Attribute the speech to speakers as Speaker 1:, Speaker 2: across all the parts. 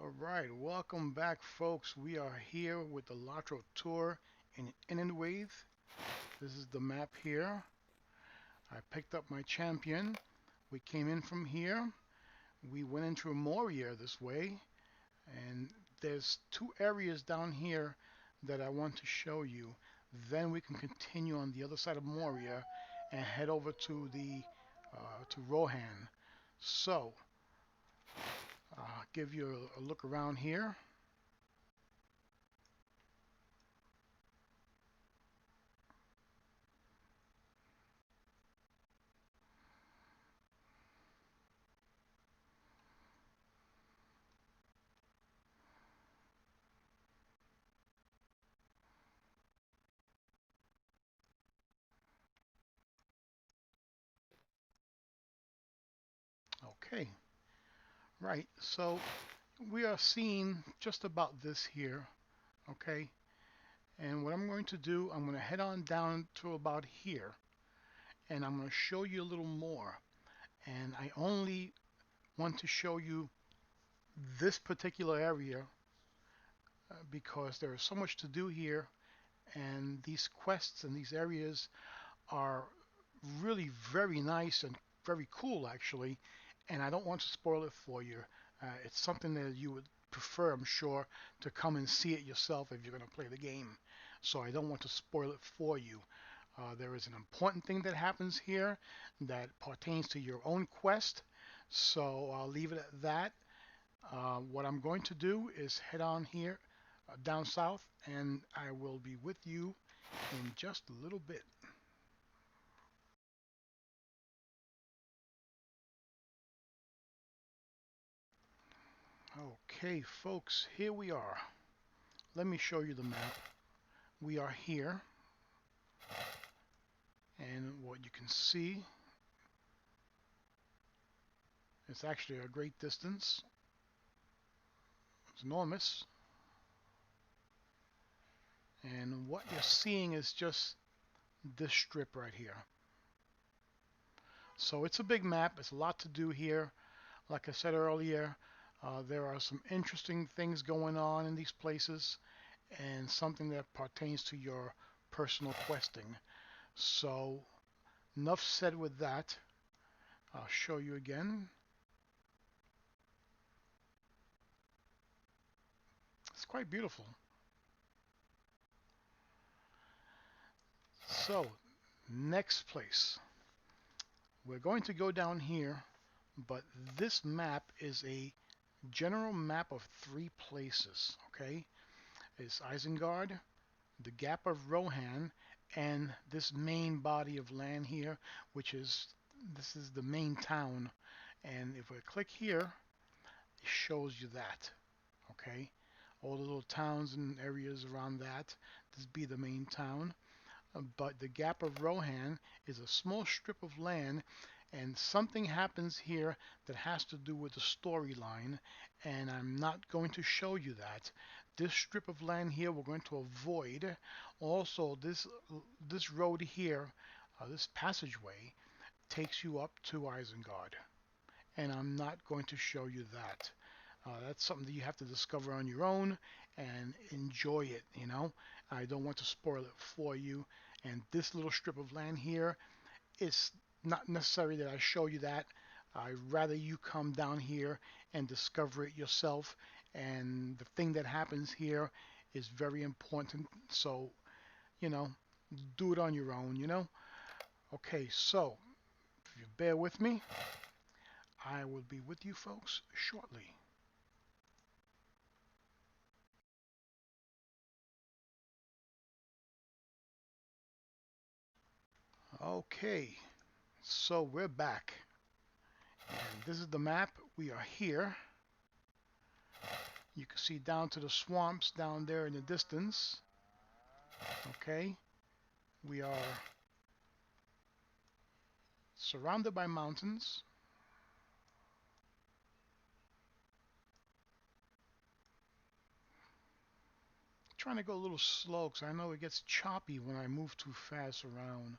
Speaker 1: All right, welcome back, folks. We are here with the Lotro Tour in Wave. This is the map here. I picked up my champion. We came in from here. We went into Moria this way, and there's two areas down here that I want to show you. Then we can continue on the other side of Moria and head over to the to Rohan. So, give you a look around here. Okay, right. So we are seeing just about this here, okay? And what I'm going to do, I'm going to head on down to about here, and I'm going to show you a little more. And I only want to show you this particular area because there is so much to do here, and these quests and these areas are really very nice and very cool, actually. And I don't want to spoil it for you. It's something that you would prefer, I'm sure, to come and see it yourself if you're going to play the game. So I don't want to spoil it for you. There is an important thing that happens here that pertains to your own quest. So I'll leave it at that. What I'm going to do is head on here down south, and I will be with you in just a little bit. Okay, folks, here we are. Let me show you the map. We are here, and what you can see, it's actually a great distance. It's enormous. And what you're seeing is just this strip right here. So it's a big map. It's a lot to do here. Like I said earlier, there are some interesting things going on in these places and something that pertains to your personal questing. So enough said with that. I'll show you again. It's quite beautiful. So, next place. We're going to go down here, but this map is a general map of three places, okay? It's Isengard, the Gap of Rohan, and this main body of land here, which is, this is the main town. And if we click here, it shows you that, okay? All the little towns and areas around that. This be the main town. But the Gap of Rohan is a small strip of land, and something happens here that has to do with the storyline, and I'm not going to show you that. This strip of land here we're going to avoid. Also, this road here, this passageway, takes you up to Isengard, and I'm not going to show you that. That's something that you have to discover on your own and enjoy it, you know. I don't want to spoil it for you. And this little strip of land here, it's not necessary that I show you that. I'd rather you come down here and discover it yourself. And the thing that happens here is very important. So, you know, do it on your own, you know. Okay, so if you bear with me, I will be with you folks shortly. Okay, so we're back. And this is the map. We are here. You can see down to the swamps down there in the distance. Okay, we are surrounded by mountains. Trying to go a little slow because I know it gets choppy when I move too fast around.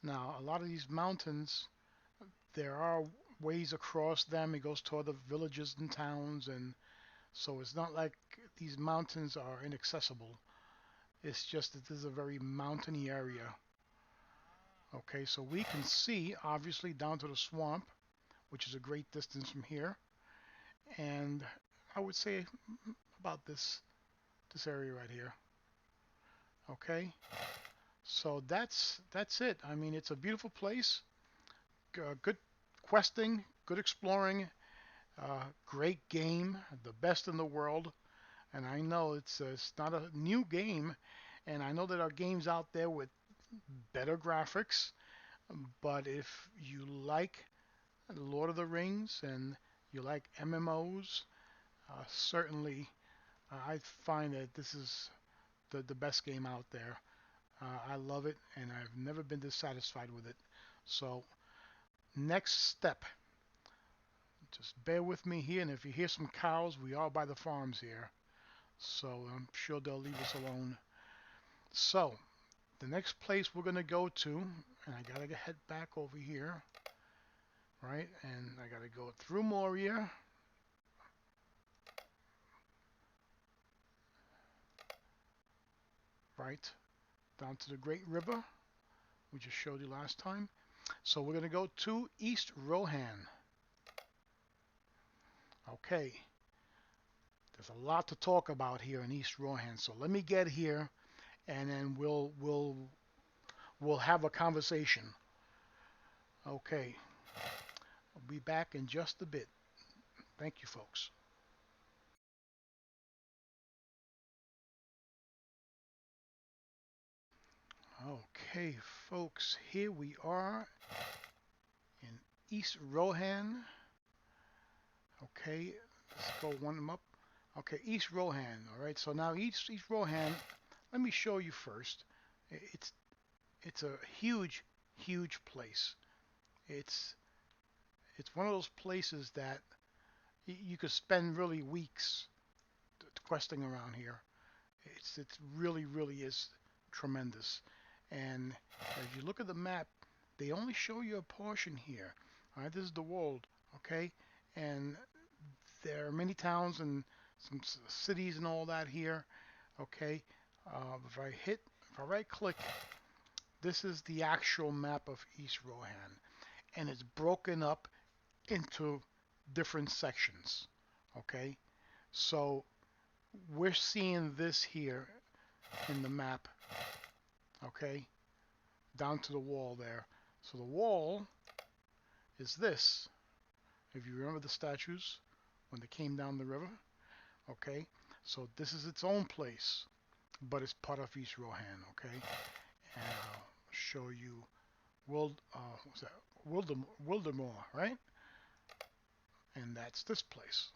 Speaker 1: Now, a lot of these mountains, there are ways across them. It goes toward the villages and towns, and so it's not like these mountains are inaccessible. It's just that this is a very mountainy area. Okay, so we can see obviously down to the swamp, which is a great distance from here, and I would say about this area right here. Okay, so that's it. I mean, it's a beautiful place, good questing, good exploring, great game, the best in the world. And I know it's not a new game, and I know there are games out there with better graphics. But if you like Lord of the Rings and you like MMOs, certainly I find that this is the best game out there. I love it, and I've never been dissatisfied with it. So, next step, just bear with me here, and if you hear some cows, we are by the farms here, so I'm sure they'll leave us alone. So, the next place we're going to go to, and I got to head back over here, right, and I got to go through Moria, right, down to the Great River, we just showed you last time. So, we're going to go to East Rohan. Okay, there's a lot to talk about here in East Rohan. So let me get here, and then we'll have a conversation. Okay, I'll be back in just a bit. Thank you, folks. Okay, folks, here we are in East Rohan. Okay, let's go one up. Okay, East Rohan. All right, so now East Rohan. Let me show you first. It's it's a huge place. It's it's one of those places that you could spend really weeks questing around here. It's really is tremendous. And as you look at the map, they only show you a portion here. All right, this is the world, okay? And there are many towns and some cities and all that here, okay? If I right click, this is the actual map of East Rohan, and it's broken up into different sections, okay? So we're seeing this here in the map, okay, down to the wall there. So the wall is this. If you remember the statues when they came down the river, okay. So this is its own place, but it's part of East Rohan, okay. And I'll show you what's that? Wildermore, right? And that's this place.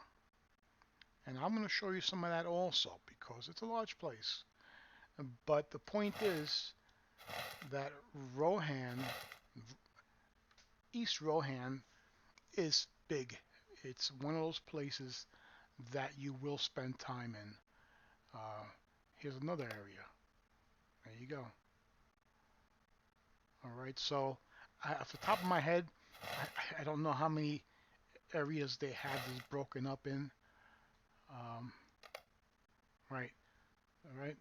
Speaker 1: And I'm going to show you some of that also because it's a large place. But the point is that Rohan, East Rohan, is big. It's one of those places that you will spend time in. Uh, Here's another area. There you go. All right. So, off the top of my head, I don't know how many areas they have this broken up in. Um, right. All right.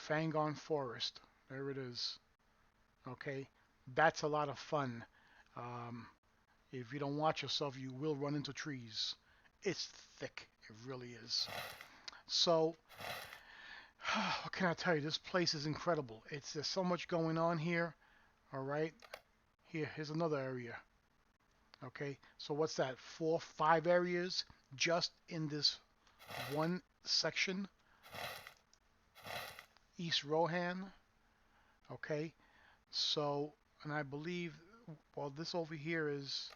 Speaker 1: Fangon Forest. There it is. Okay. That's a lot of fun. Um, if you don't watch yourself, you will run into trees. It's thick. It really is. So, what can I tell you? This place is incredible. There's so much going on here. All right. Here's another area. Okay. So what's that? 4, 5 areas just in this one section, East Rohan. Okay. So, and I believe, well, this over here is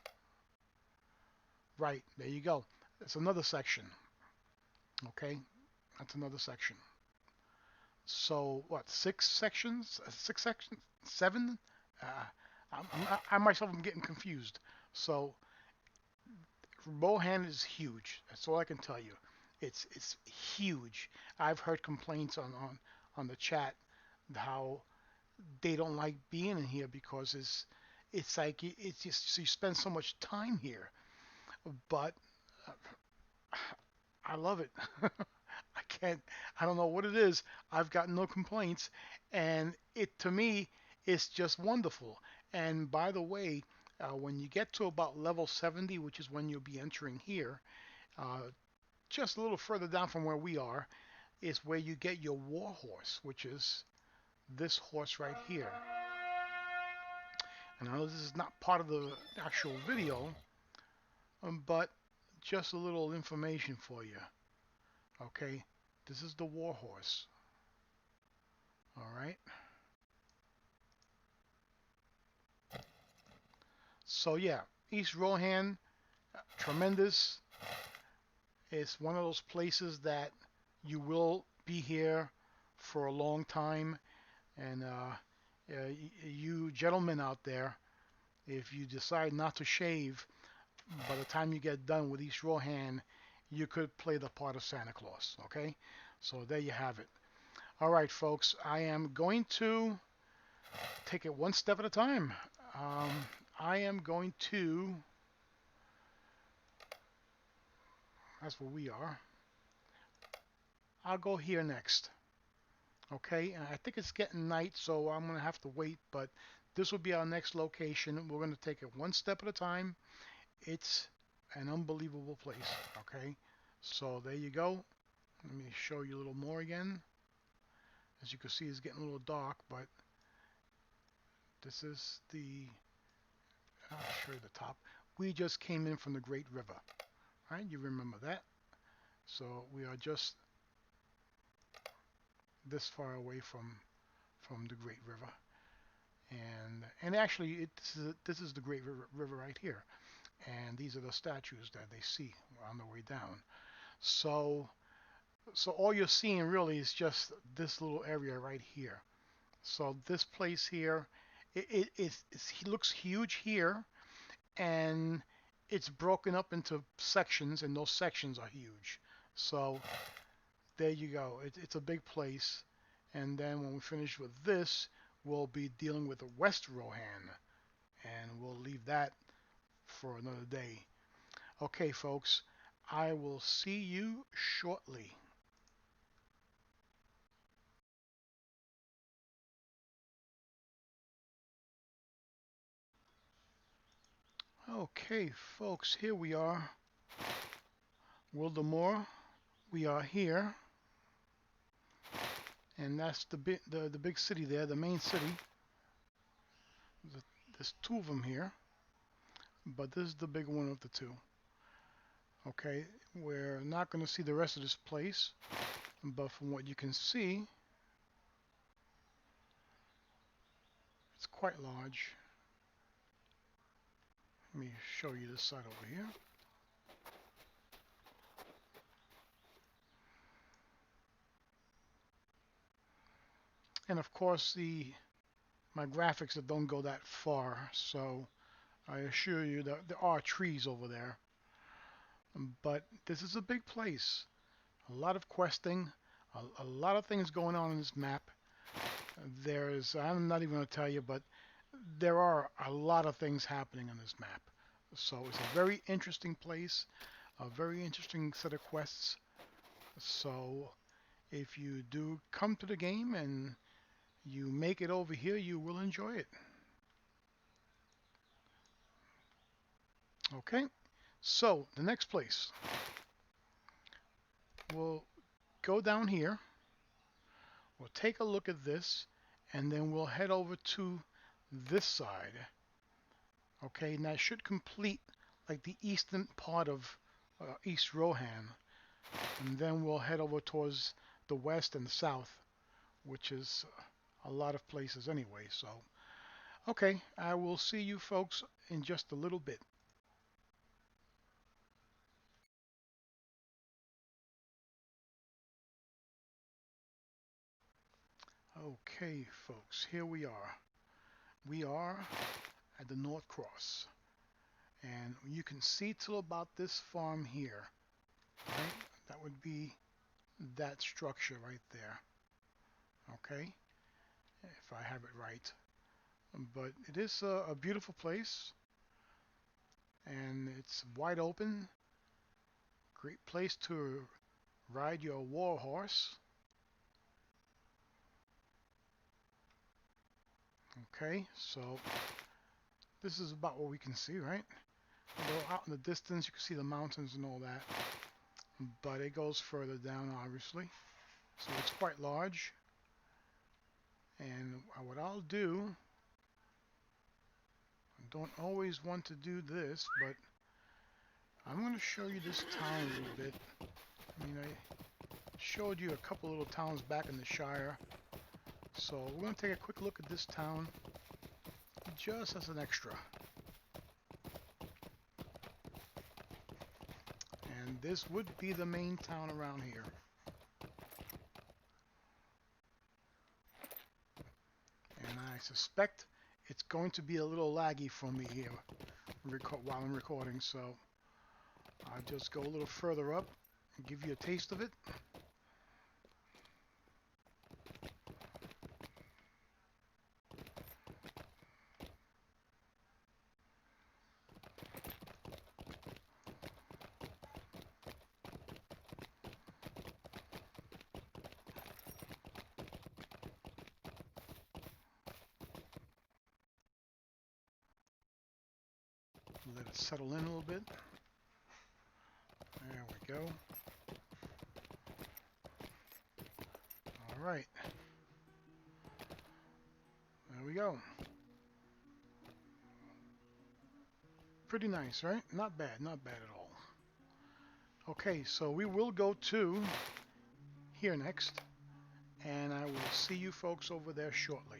Speaker 1: right. There you go. It's another section. Okay. That's another section. So what? 6 sections? 6 sections? 7? Uh, I myself am getting confused. So Rohan is huge. That's all I can tell you. It's huge. I've heard complaints on the chat how they don't like being in here because it's like it's just you spend so much time here, but I love it. I can't. I don't know what it is. I've got no complaints, and it to me it's just wonderful. And by the way, when you get to about level 70, which is when you'll be entering here, uh, just a little further down from where we are, is where you get your war horse, which is this horse right here. And I know this is not part of the actual video, but just a little information for you. Okay, this is the war horse. All right. So yeah, East Rohan, tremendous. It's one of those places that you will be here for a long time. And you gentlemen out there, if you decide not to shave, by the time you get done with East Rohan, you could play the part of Santa Claus. Okay, so there you have it. All right, folks, I am going to take it one step at a time. Um, I am going to. That's where we are. I'll go here next. Okay, and I think it's getting night, so I'm going to have to wait, but this will be our next location. We're going to take it one step at a time. It's an unbelievable place. Okay, so there you go. Let me show you a little more again. As you can see, it's getting a little dark, but this is the, I'll show you the top. We just came in from the Great River, right? You remember that? So we are just this far away from the Great River, and actually this is the Great River right here, and these are the statues that they see on the way down. So all you're seeing really is just this little area right here. So this place here, it looks huge here, and it's broken up into sections, and those sections are huge. So there you go. It's a big place. And then when we finish with this, we'll be dealing with the West Rohan, and we'll leave that for another day. Okay, folks, I will see you shortly. Okay, folks, here we are. Wildemore, we are here, and that's the big city there, the main city. There's two of them here, but this is the big one of the two. Okay, we're not going to see the rest of this place, but from what you can see, it's quite large. Let me show you this side over here. And of course, my graphics that don't go that far, so I assure you that there are trees over there. But this is a big place. A lot of questing, a lot of things going on in this map. I'm not even going to tell you, but there are a lot of things happening on this map. So it's a very interesting place, a very interesting set of quests. So if you do come to the game and you make it over here, you will enjoy it. Okay, so the next place, we'll go down here, we'll take a look at this, and then we'll head over to this side. Okay, and that should complete like the eastern part of East Rohan, and then we'll head over towards the west and the south, which is a lot of places anyway. So, okay, I will see you folks in just a little bit. Okay, folks, here we are. We are at the North Cross, and you can see till about this farm here, right? That would be that structure right there. Okay, if I have it right. But it is a beautiful place, and it's wide open. Great place to ride your war horse. Okay, so this is about what we can see, right? Although out in the distance you can see the mountains and all that, but it goes further down obviously. So it's quite large. And what I'll do, I don't always want to do this, but I'm going to show you this town a little bit. I mean, I showed you a couple little towns back in the Shire. So we're going to take a quick look at this town just as an extra. And this would be the main town around here. And I suspect it's going to be a little laggy for me here while I'm recording, so I'll just go a little further up and give you a taste of it. Let it settle in a little bit. There we go. All right. There we go. Pretty nice, right? Not bad, not bad at all. Okay, so we will go to here next, and I will see you folks over there shortly.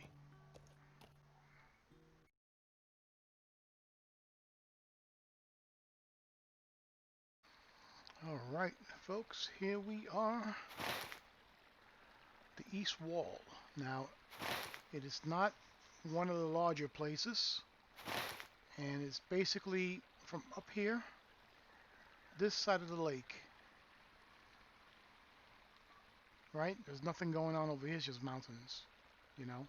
Speaker 1: All right, folks, here we are, the East Wall. Now, it is not one of the larger places, and it's basically from up here, this side of the lake, right? There's nothing going on over here, it's just mountains, you know,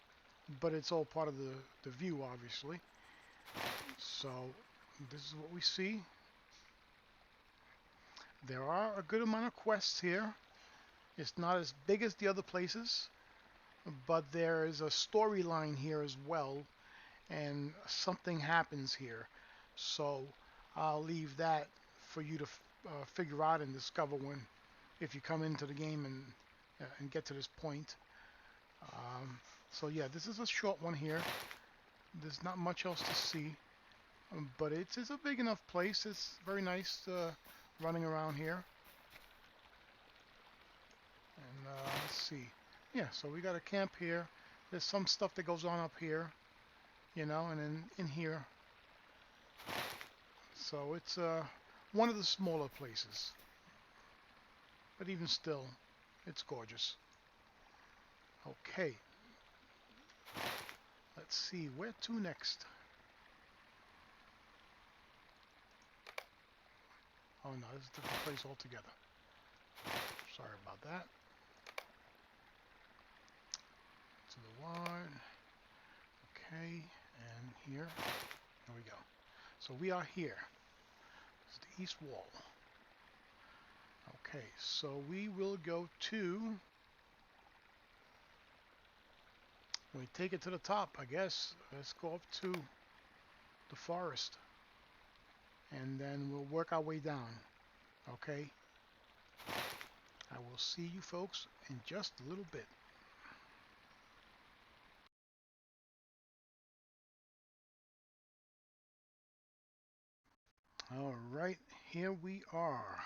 Speaker 1: but it's all part of the view, obviously. So, this is what we see. There are a good amount of quests here. It's not as big as the other places, but there is a storyline here as well, and something happens here. So I'll leave that for you to figure out and discover when, if you come into the game and get to this point. So yeah, this is a short one here. There's not much else to see, but it's a big enough place. It's very nice running around here. And let's see. Yeah, so we got a camp here. There's some stuff that goes on up here, you know, and then in here. So it's one of the smaller places. But even still, it's gorgeous. Okay. Let's see, where to next? Oh no, this is a different place altogether. Sorry about that. To the one. Okay, and here. There we go. So we are here. This is the East Wall. Okay, so we will go to... We take it to the top, I guess. Let's go up to the forest. And then we'll work our way down. Okay? I will see you folks in just a little bit. Alright, here we are.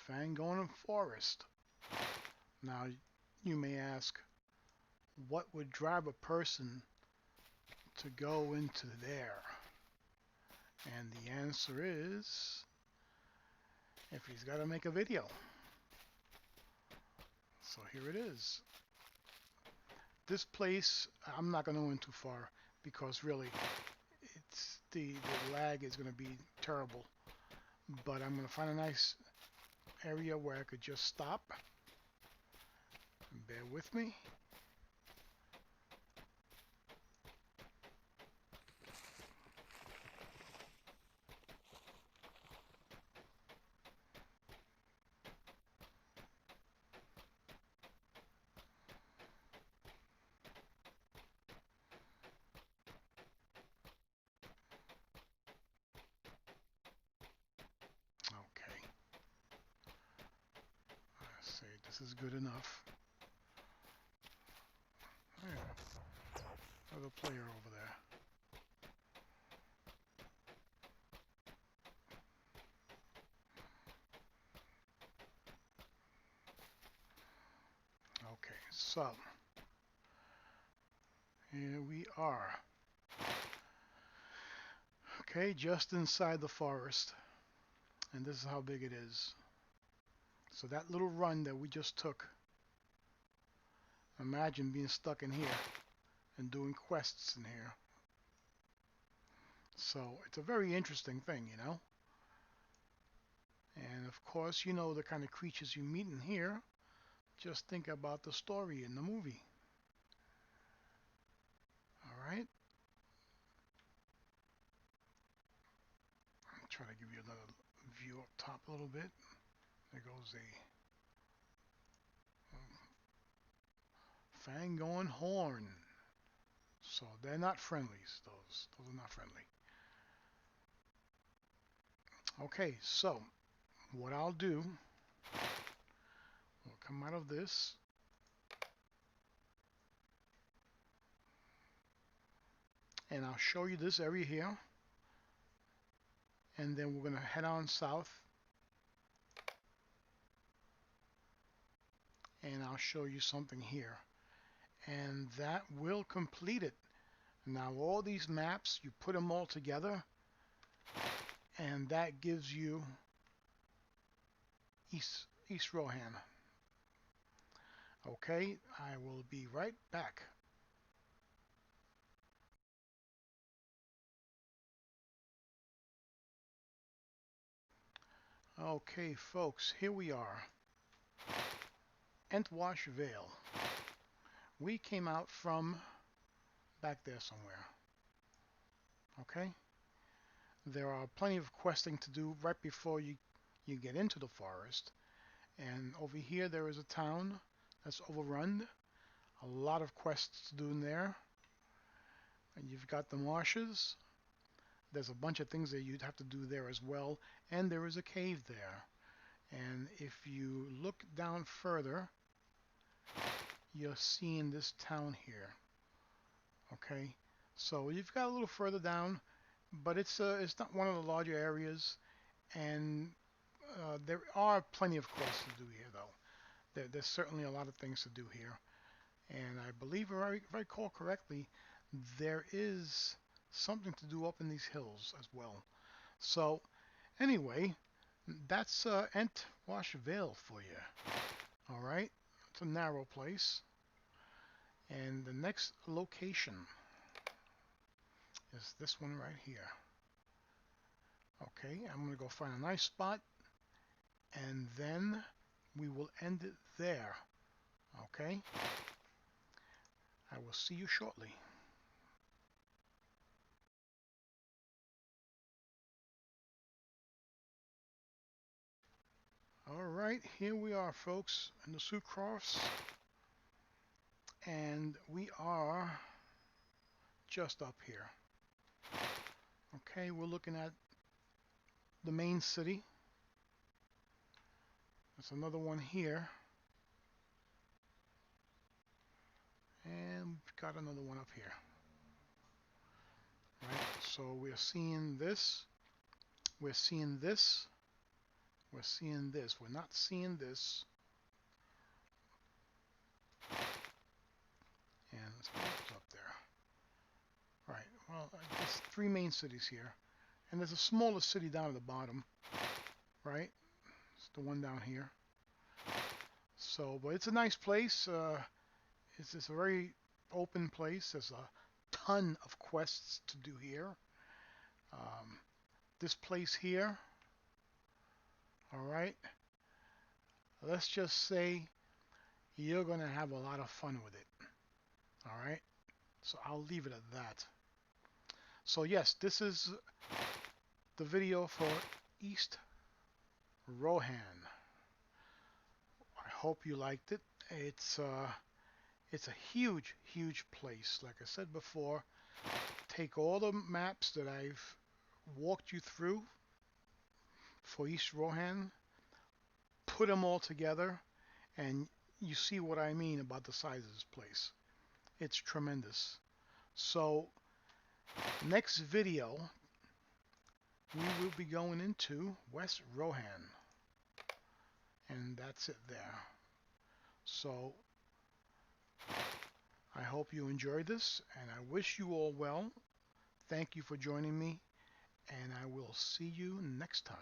Speaker 1: Fangorn Forest. Now, you may ask, what would drive a person to go into there? And the answer is, if he's got to make a video. So here it is. This place, I'm not going to go in too far because really, it's the lag is going to be terrible. But I'm going to find a nice area where I could just stop. Bear with me. This is good enough. There, another player over there. Okay, so here we are. Okay, just inside the forest. And this is how big it is. So that little run that we just took, imagine being stuck in here and doing quests in here. So it's a very interesting thing, you know. And of course, you know the kind of creatures you meet in here. Just think about the story in the movie. All right. I'll try to give you another view up top a little bit. There goes a Fangorn horn. So they're not friendlies. Those are not friendly. Okay, so what I'll do, we'll come out of this. And I'll show you this area here. And then we're going to head on south. And I'll show you something here. And that will complete it. Now all these maps, you put them all together. And that gives you East Rohan. Okay, I will be right back. Okay, folks, here we are. Entwash Vale. We came out from back there somewhere. Okay? There are plenty of questing to do right before you get into the forest. And over here there is a town that's overrun. A lot of quests to do in there. And you've got the marshes. There's a bunch of things that you'd have to do there as well. And there is a cave there. And if you look down further, you're seeing this town here. Okay, so you've got a little further down, but it's not one of the larger areas, and there are plenty of quests to do here, though. There's certainly a lot of things to do here, and I believe, if I recall correctly, there is something to do up in these hills as well. So, anyway, that's Entwash Vale for you. All right, it's a narrow place. And the next location is this one right here. Okay, I'm going to go find a nice spot, and then we will end it there. Okay? I will see you shortly. Alright, here we are, folks, in the Sucrofts, and we are just up here. Okay, we're looking at the main city. There's another one here. And we've got another one up here. Right, so we're seeing this. We're seeing this. We're seeing this. We're not seeing this. And let's put this up there. Right, well, there's three main cities here. And there's a smaller city down at the bottom. Right? It's the one down here. So, but it's a nice place. It's a very open place. There's a ton of quests to do here. This place here, alright, let's just say you're going to have a lot of fun with it. Alright, so I'll leave it at that. So yes, this is the video for East Rohan. I hope you liked it. It's a huge, huge place. Like I said before, take all the maps that I've walked you through for East Rohan, put them all together, And you see what I mean about the size of this place. It's tremendous. So next video, we will be going into West Rohan. And that's it there. So I hope you enjoyed this, and I wish you all well. Thank you for joining me, and I will see you next time.